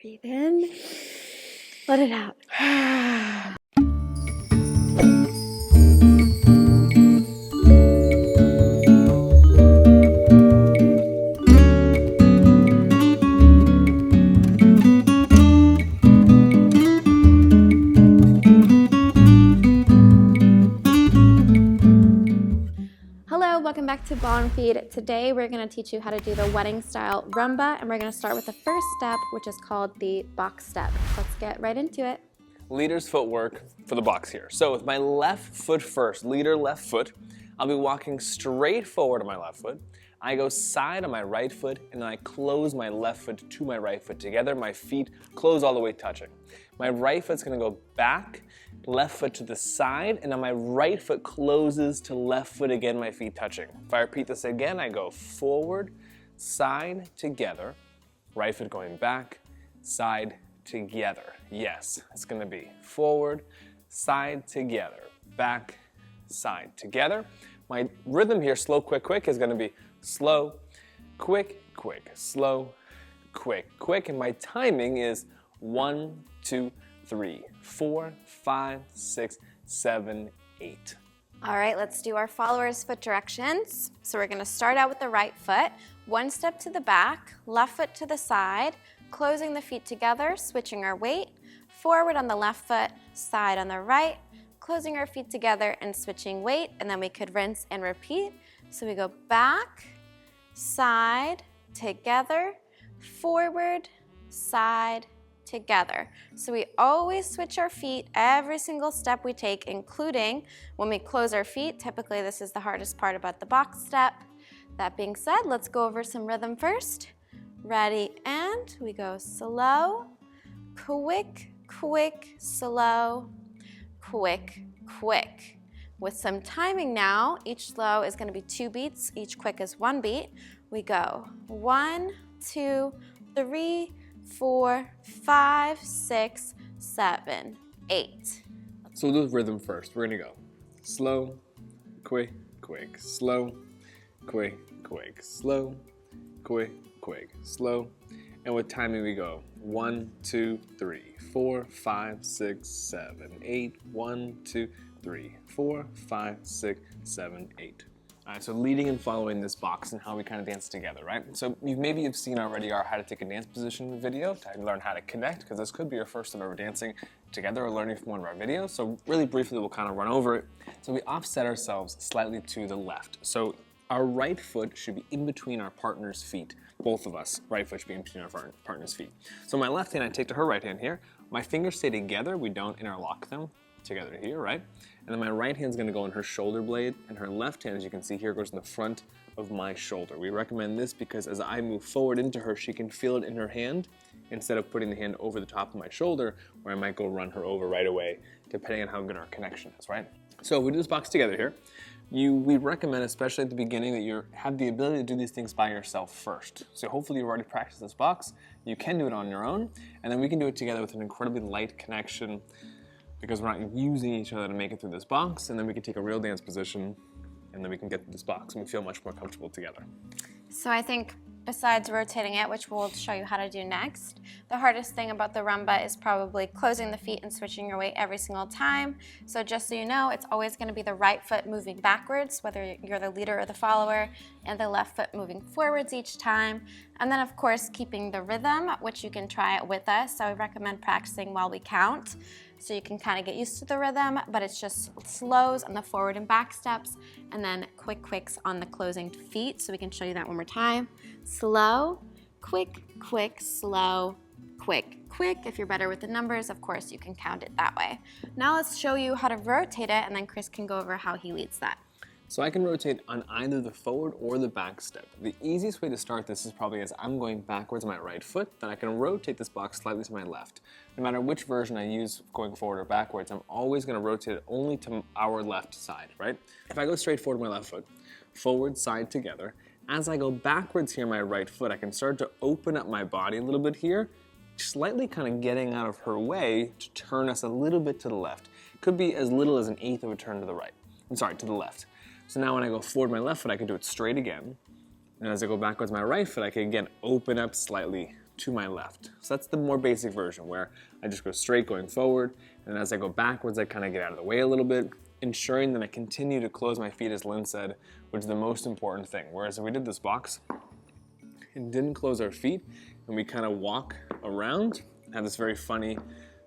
Breathe in, let it out. Hello, welcome back to Ballroom Feed. Today we're going to teach you how to do the wedding style rumba, and we're going to start with the first step, which is called the box step. Let's get right into it. Leader's footwork for the box here. So with my left foot first, leader left foot, I'll be walking straight forward on my left foot. I go side on my right foot, and then I close my left foot to my right foot together. My feet close all the way touching. My right foot's gonna go back, left foot to the side, and then my right foot closes to left foot again, my feet touching. If I repeat this again, I go forward, side, together, right foot going back, side, together. Yes, it's gonna be forward, side, together, back, side, together. My rhythm here, slow, quick, quick, is gonna be slow, quick, quick, slow, quick, quick. And my timing is 1, 2, 3, 4, 5, 6, 7, 8. All right, let's do our followers' foot directions. So we're gonna start out with the right foot, one step to the back, left foot to the side, closing the feet together, switching our weight, forward on the left foot, side on the right, closing our feet together and switching weight, and then we could rinse and repeat. So we go back, side, together, forward, side, together. So we always switch our feet every single step we take, including when we close our feet. Typically, this is the hardest part about the box step. That being said, let's go over some rhythm first. Ready, and we go slow, quick, quick, slow, quick, quick. With some timing now, each slow is going to be 2 beats, each quick is 1 beat. We go 1, 2, 3, 4, 5, 6, 7, 8. So we'll do rhythm first. We're gonna go slow, quick, quick, slow, quick, quick, slow, quick, quick, slow. And with timing we go 1, 2, 3, 4, 5, 6, 7, 8. 1, 2, 3, 4, 5, 6, 7, 8. All right, so leading and following this box and how we kind of dance together, right? So maybe you've seen already our how to take a dance position video to learn how to connect, because this could be your first time ever dancing together or learning from one of our videos. So really briefly, we'll kind of run over it. So we offset ourselves slightly to the left. So our right foot should be in between our partner's feet. Both of us, right foot should be in between our partner's feet. So my left hand, I take to her right hand here. My fingers stay together. We don't interlock them together here, right? And then my right hand's gonna go on her shoulder blade, and her left hand, as you can see here, goes in the front of my shoulder. We recommend this because as I move forward into her, she can feel it in her hand instead of putting the hand over the top of my shoulder, where I might go run her over right away, depending on how good our connection is, right? So if we do this box together here, we recommend, especially at the beginning, that you have the ability to do these things by yourself first. So hopefully you've already practiced this box. You can do it on your own, and then we can do it together with an incredibly light connection, because we're not using each other to make it through this box, and then we can take a real dance position, and then we can get through this box, and we feel much more comfortable together. So I think besides rotating it, which we'll show you how to do next, the hardest thing about the rumba is probably closing the feet and switching your weight every single time. So just so you know, it's always going to be the right foot moving backwards, whether you're the leader or the follower, and the left foot moving forwards each time. And then of course, keeping the rhythm, which you can try it with us. So I recommend practicing while we count, so you can kind of get used to the rhythm, but it's just slows on the forward and back steps, and then quick quicks on the closing feet. So we can show you that one more time. Slow, quick, quick, slow, quick, quick. If you're better with the numbers, of course, you can count it that way. Now let's show you how to rotate it, and then Chris can go over how he leads that. So I can rotate on either the forward or the back step. The easiest way to start this is probably as I'm going backwards on my right foot, then I can rotate this box slightly to my left. No matter which version I use going forward or backwards, I'm always going to rotate it only to our left side, right? If I go straight forward with my left foot, forward, side, together, as I go backwards here on my right foot, I can start to open up my body a little bit here, slightly kind of getting out of her way to turn us a little bit to the left. Could be as little as an eighth of a turn to the right. I'm sorry, to the left. So now when I go forward my left foot, I can do it straight again. And as I go backwards my right foot, I can again open up slightly to my left. So that's the more basic version where I just go straight going forward, and as I go backwards, I kind of get out of the way a little bit, ensuring that I continue to close my feet, as Lynn said, which is the most important thing. Whereas if we did this box and didn't close our feet, and we kind of walk around, have this very funny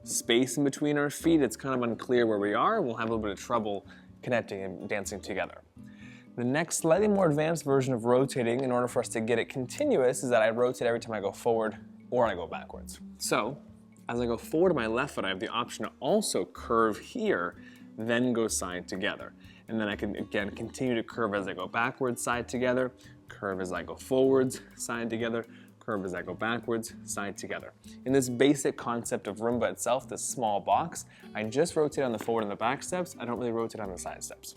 space in between our feet, it's kind of unclear where we are, and we'll have a little bit of trouble connecting and dancing together. The next slightly more advanced version of rotating, in order for us to get it continuous, is that I rotate every time I go forward or I go backwards. So as I go forward to my left foot, I have the option to also curve here, then go side together. And then I can, again, continue to curve as I go backwards, side together, curve as I go forwards, side together, curve as I go backwards, side together. In this basic concept of Rumba itself, this small box, I just rotate on the forward and the back steps. I don't really rotate on the side steps.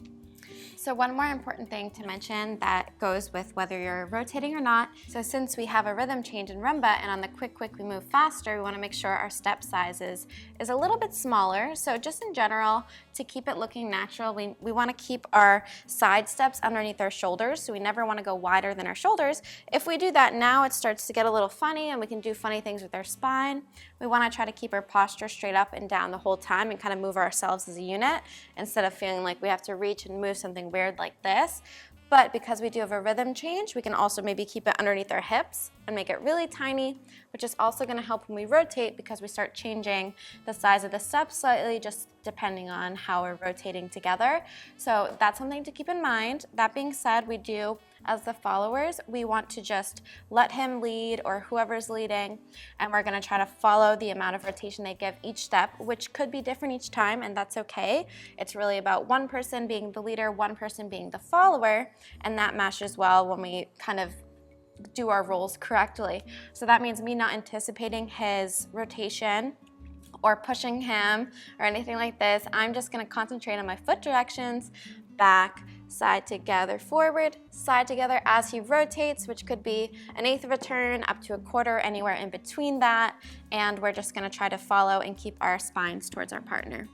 So one more important thing to mention that goes with whether you're rotating or not. So since we have a rhythm change in Rumba, and on the quick we move faster, we want to make sure our step sizes is a little bit smaller. So just in general, to keep it looking natural, we want to keep our side steps underneath our shoulders. So we never want to go wider than our shoulders. If we do that now, it starts to get a little funny and we can do funny things with our spine. We want to try to keep our posture straight up and down the whole time and kind of move ourselves as a unit instead of feeling like we have to reach and move something weird like this. But because we do have a rhythm change, we can also maybe keep it underneath our hips and make it really tiny, which is also going to help when we rotate because we start changing the size of the steps slightly just depending on how we're rotating together. So that's something to keep in mind. That being said, we do, as the followers, we want to just let him lead or whoever's leading, and we're going to try to follow the amount of rotation they give each step, which could be different each time, and that's okay. It's really about one person being the leader, one person being the follower, and that matches well when we kind of do our roles correctly. So that means me not anticipating his rotation or pushing him or anything like this. I'm just going to concentrate on my foot directions, back, side together, forward, side together as he rotates, which could be an eighth of a turn up to a quarter, anywhere in between that. And we're just going to try to follow and keep our spines towards our partner.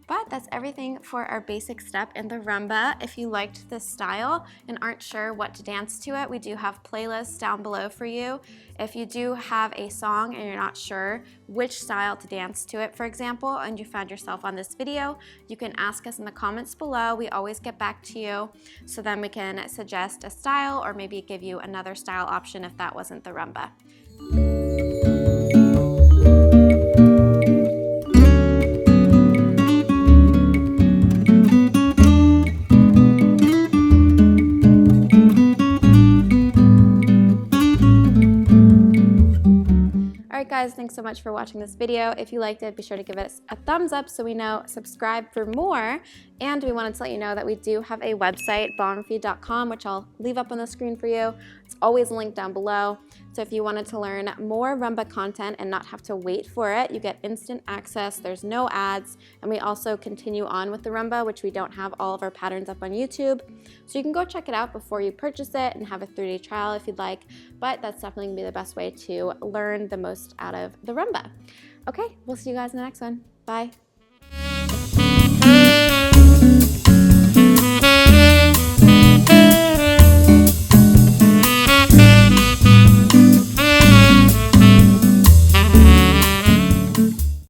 But that's everything for our basic step in the Rumba. If you liked this style and aren't sure what to dance to it, we do have playlists down below for you. If you do have a song and you're not sure which style to dance to it, for example, and you found yourself on this video, you can ask us in the comments below. We always get back to you, so then we can suggest a style or maybe give you another style option if that wasn't the Rumba. Alright guys, thanks so much for watching this video. If you liked it, be sure to give us a thumbs up so we know, subscribe for more. And we wanted to let you know that we do have a website, ballroomfeed.com, which I'll leave up on the screen for you. It's always linked down below. So if you wanted to learn more Rumba content and not have to wait for it, you get instant access, there's no ads, and we also continue on with the Rumba, which we don't have all of our patterns up on YouTube. So you can go check it out before you purchase it and have a 3-day trial if you'd like, but that's definitely going to be the best way to learn the most out of the Rumba. Okay, we'll see you guys in the next one. Bye.